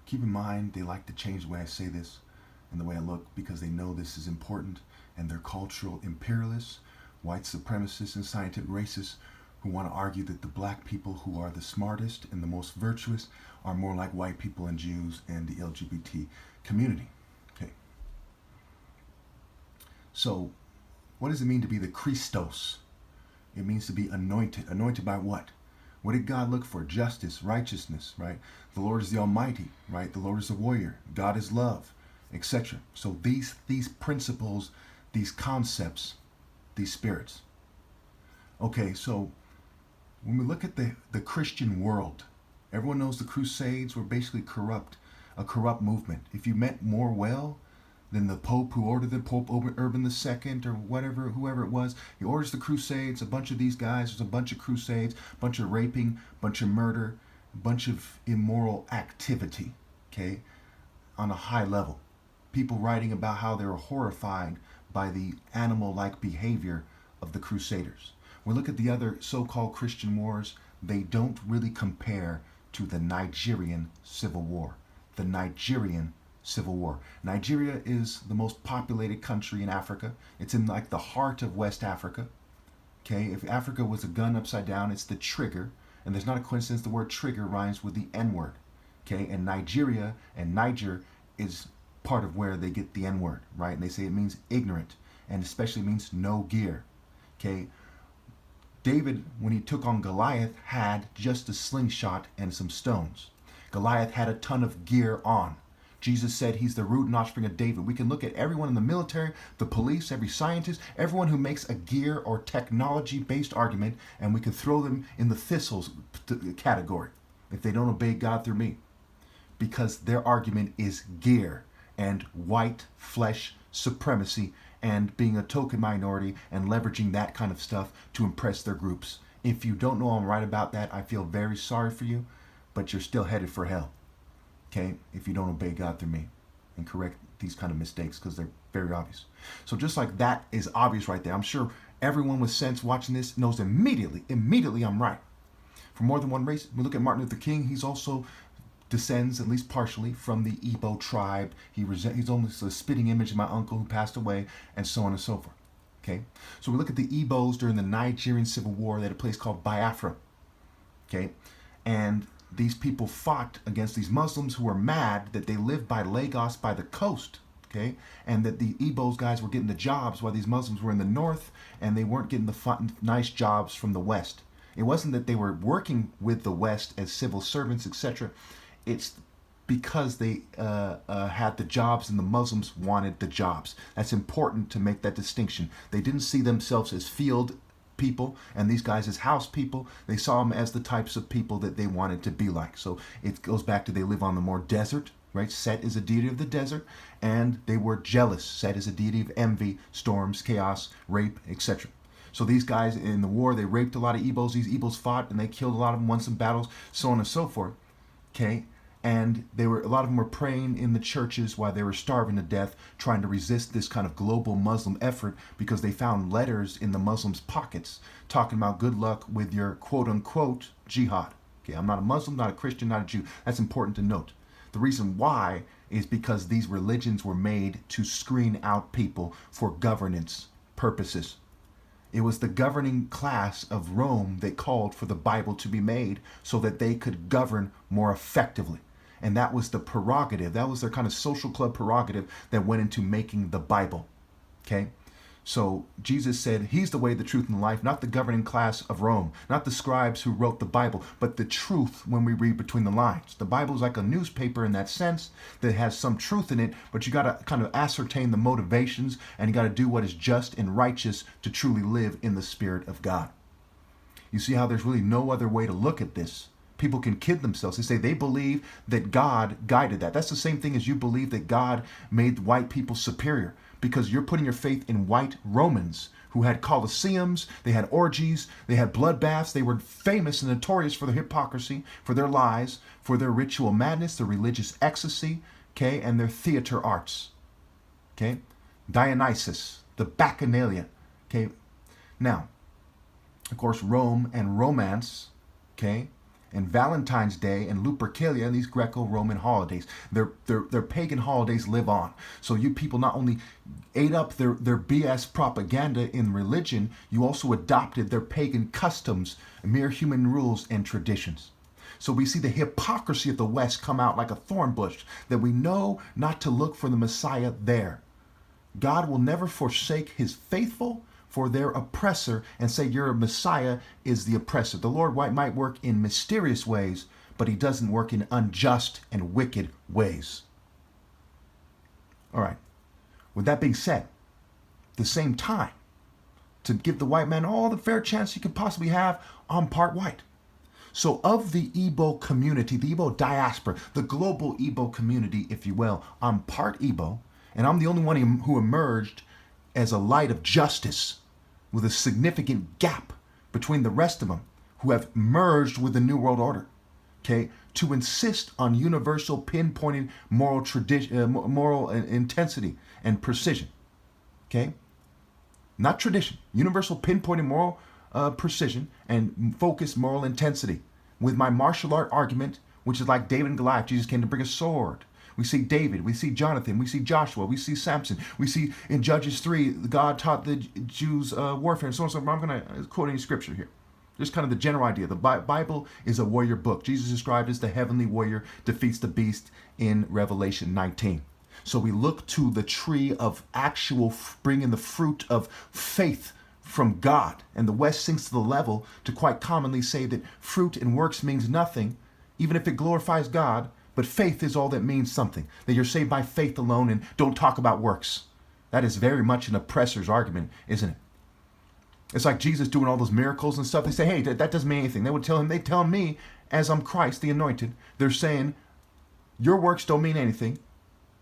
Keep in mind, they like to change the way I say this and the way I look because they know this is important, and they're cultural imperialists, white supremacists, and scientific racists who want to argue that the black people who are the smartest and the most virtuous are more like white people and Jews and the LGBT community. Okay. So, what does it mean to be the Christos? It means to be anointed. Anointed by what? What did God look for? Justice, righteousness, right? The Lord is the Almighty, right? The Lord is the warrior. God is love, etc. So these principles, these concepts, these spirits. Okay, so when we look at the Christian world, everyone knows the Crusades were basically a corrupt movement. If you meant more well than the Pope who ordered the Pope Urban II or whatever, whoever it was, he orders the Crusades, a bunch of these guys, there's a bunch of Crusades, a bunch of raping, a bunch of murder, a bunch of immoral activity, okay, on a high level. People writing about how they were horrified by the animal-like behavior of the Crusaders. We look at the other so-called Christian wars, they don't really compare to the Nigerian Civil War. The Nigerian Civil War. Nigeria is the most populated country in Africa. It's in like the heart of West Africa. Okay, if Africa was a gun upside down, it's the trigger. And there's not a coincidence the word trigger rhymes with the N-word. Okay, and Nigeria and Niger is part of where they get the N-word, right? And they say it means ignorant, and especially means no gear. Okay, David, when he took on Goliath, had just a slingshot and some stones. Goliath had a ton of gear on. Jesus said he's the root and offspring of David. We can look at everyone in the military, the police, every scientist, everyone who makes a gear or technology-based argument, and we can throw them in the thistles category if they don't obey God through me. Because their argument is gear and white flesh supremacy and being a token minority and leveraging that kind of stuff to impress their groups. If you don't know I'm right about that, I feel very sorry for you, but you're still headed for hell. Okay, if you don't obey God through me and correct these kind of mistakes, because they're very obvious. So just like that is obvious right there, I'm sure everyone with sense watching this knows immediately I'm right. For more than one race, we look at Martin Luther King, he's also descends, at least partially, from the Igbo tribe. He's almost a spitting image of my uncle who passed away, and so on and so forth. Okay, so we look at the Igbos during the Nigerian Civil War. They had a place called Biafra. Okay, and these people fought against these Muslims who were mad that they lived by Lagos by the coast, okay, and that the Igbos guys were getting the jobs while these Muslims were in the north, and they weren't getting the nice jobs from the west. It wasn't that they were working with the west as civil servants, etc. It's because they had the jobs and the Muslims wanted the jobs. That's important to make that distinction. They didn't see themselves as field people and these guys as house people. They saw them as the types of people that they wanted to be like. So it goes back to they live on the more desert, right? Set is a deity of the desert, and they were jealous. Set is a deity of envy, storms, chaos, rape, etc. So these guys in the war, they raped a lot of Igbos. These Igbos fought and they killed a lot of them, won some battles, so on and so forth. Okay, and a lot of them were praying in the churches while they were starving to death, trying to resist this kind of global Muslim effort, because they found letters in the Muslims' pockets talking about good luck with your quote-unquote jihad. Okay, I'm not a Muslim, not a Christian, not a Jew. That's important to note. The reason why is because these religions were made to screen out people for governance purposes. It was the governing class of Rome that called for the Bible to be made so that they could govern more effectively. And that was the prerogative. That was their kind of social club prerogative that went into making the Bible. Okay? So Jesus said he's the way, the truth, and the life, not the governing class of Rome, not the scribes who wrote the Bible, but the truth when we read between the lines. The Bible is like a newspaper in that sense that has some truth in it, but you got to kind of ascertain the motivations, and you got to do what is just and righteous to truly live in the Spirit of God. You see how there's really no other way to look at this. People can kid themselves. They say they believe that God guided that. That's the same thing as you believe that God made white people superior, because you're putting your faith in white Romans who had colosseums, they had orgies, they had bloodbaths. They were famous and notorious for their hypocrisy, for their lies, for their ritual madness, their religious ecstasy, okay, and their theater arts. Okay? Dionysus, the Bacchanalia. Okay? Now, of course, Rome and romance, okay, and Valentine's Day and Lupercalia and these Greco-Roman holidays. Their pagan holidays live on. So you people not only ate up their BS propaganda in religion, you also adopted their pagan customs, mere human rules and traditions. So we see the hypocrisy of the West come out like a thorn bush, that we know not to look for the Messiah there. God will never forsake his faithful for their oppressor and say your Messiah is the oppressor. The Lord might work in mysterious ways, but he doesn't work in unjust and wicked ways. All right. With that being said, at the same time, to give the white man all the fair chance he could possibly have, I'm part white. So of the Igbo community, the Igbo diaspora, the global Igbo community, if you will, I'm part Igbo, and I'm the only one who emerged as a light of justice with a significant gap between the rest of them who have merged with the New World Order, okay, to insist on universal pinpointed moral intensity and precision, okay? Not tradition, universal pinpointed moral precision and focused moral intensity. With my martial art argument, which is like David and Goliath, Jesus came to bring a sword. We see David, we see Jonathan, we see Joshua, we see Samson, we see in Judges 3, God taught the Jews warfare and so on and so forth. I'm going to quote any scripture here. Just kind of the general idea. The Bible is a warrior book. Jesus described as the heavenly warrior defeats the beast in Revelation 19. So we look to the tree of actual bringing the fruit of faith from God. And the West sinks to the level to quite commonly say that fruit and works means nothing, even if it glorifies God. But faith is all that means something, that you're saved by faith alone and don't talk about works. That is very much an oppressor's argument, isn't it? It's like Jesus doing all those miracles and stuff. They say, hey, that doesn't mean anything. They tell me, as I'm Christ, the anointed, they're saying, your works don't mean anything.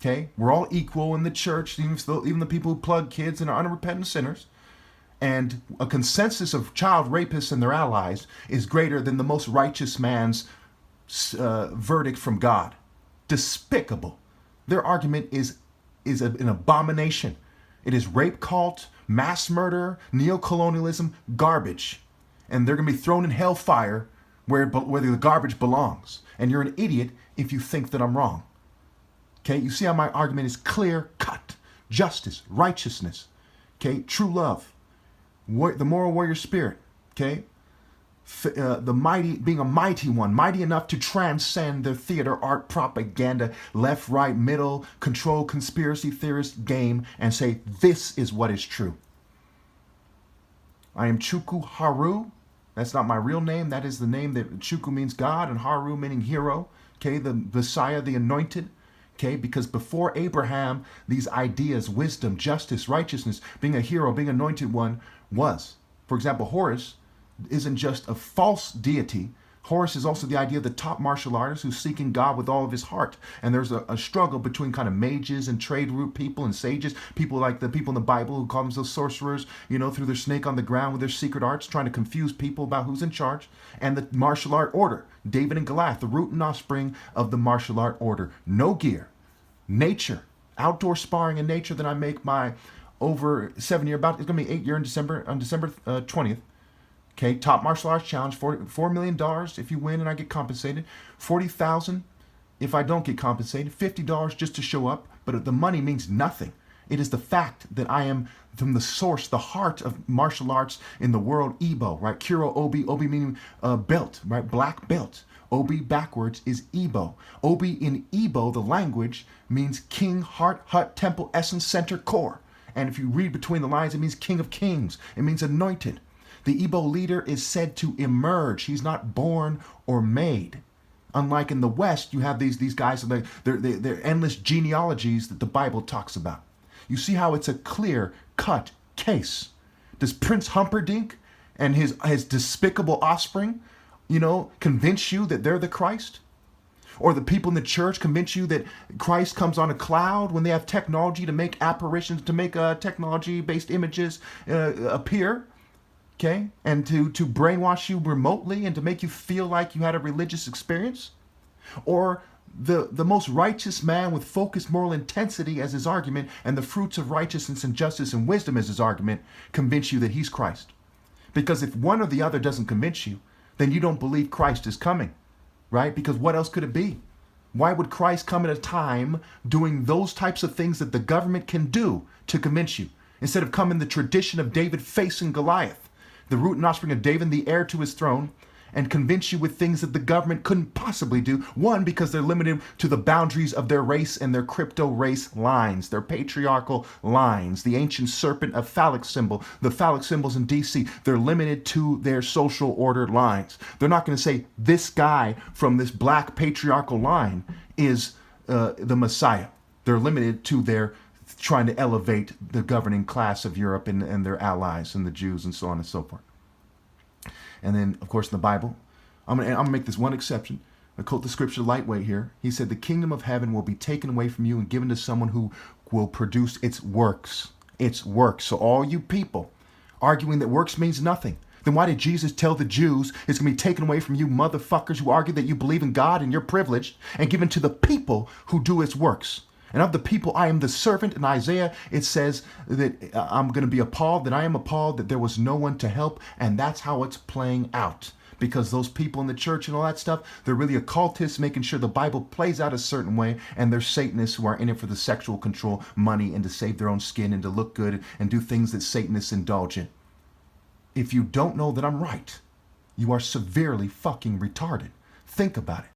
Okay? We're all equal in the church, even the people who plug kids and are unrepentant sinners. And a consensus of child rapists and their allies is greater than the most righteous man's verdict from God. Despicable. Their argument is an abomination. It is rape cult, mass murder, neocolonialism, garbage. And they're going to be thrown in hellfire where the garbage belongs. And you're an idiot if you think that I'm wrong. Okay, you see how my argument is clear cut. Justice, righteousness, okay, true love, the moral warrior spirit, okay, the mighty, being a mighty one, mighty enough to transcend their theater, art, propaganda, left, right, middle, control, conspiracy theorist game, and say, this is what is true. I am Chukwu Haru. That's not my real name. That is the name that Chukwu means God and Haru meaning hero. Okay, the Messiah, the anointed. Okay, because before Abraham, these ideas, wisdom, justice, righteousness, being a hero, being anointed one was. For example, Horus isn't just a false deity. Horus is also the idea of the top martial artist who's seeking God with all of his heart. And there's a struggle between kind of mages and trade route people and sages, people like the people in the Bible who call themselves sorcerers, through their snake on the ground with their secret arts, trying to confuse people about who's in charge. And the martial art order, David and Goliath, the root and offspring of the martial art order. No gear, nature, outdoor sparring in nature that I make my over 7-year bout. It's going to be 8 year on December 20th. Okay, top martial arts challenge, $4 million if you win and I get compensated, $40,000 if I don't get compensated, $50 just to show up, but the money means nothing. It is the fact that I am from the source, the heart of martial arts in the world, Igbo, right? Kuro Obi, Obi meaning belt, right? Black belt. Obi backwards is Igbo. Obi in Igbo, the language, means king, heart, hut, temple, essence, center, core. And if you read between the lines, it means king of kings. It means anointed. The Igbo leader is said to emerge. He's not born or made. Unlike in the West, you have these guys, they're endless genealogies that the Bible talks about. You see how it's a clear-cut case. Does Prince Humperdinck and his despicable offspring, convince you that they're the Christ? Or the people in the church convince you that Christ comes on a cloud when they have technology to make apparitions, to make technology-based images appear? Okay, and to brainwash you remotely and to make you feel like you had a religious experience? Or the most righteous man with focused moral intensity as his argument and the fruits of righteousness and justice and wisdom as his argument convince you that he's Christ? Because if one or the other doesn't convince you, then you don't believe Christ is coming, right? Because what else could it be? Why would Christ come at a time doing those types of things that the government can do to convince you? Instead of coming the tradition of David facing Goliath, the root and offspring of David, the heir to his throne, and convince you with things that the government couldn't possibly do. One, because they're limited to the boundaries of their race and their crypto race lines, their patriarchal lines, the ancient serpent, a phallic symbol, the phallic symbols in DC, they're limited to their social order lines. They're not going to say this guy from this black patriarchal line is the Messiah. They're limited to their trying to elevate the governing class of Europe and their allies and the Jews and so on and so forth. And then, of course, in the Bible, I'm gonna make this one exception. I quote the scripture lightweight here. He said, the kingdom of heaven will be taken away from you and given to someone who will produce its works. Its works. So all you people arguing that works means nothing, then why did Jesus tell the Jews it's going to be taken away from you motherfuckers who argue that you believe in God and you're privileged and given to the people who do its works? And of the people, I am the servant. In Isaiah, it says that I'm going to be appalled, that I am appalled that there was no one to help. And that's how it's playing out. Because those people in the church and all that stuff, they're really occultists making sure the Bible plays out a certain way. And they're Satanists who are in it for the sexual control, money, and to save their own skin and to look good and do things that Satanists indulge in. If you don't know that I'm right, you are severely fucking retarded. Think about it.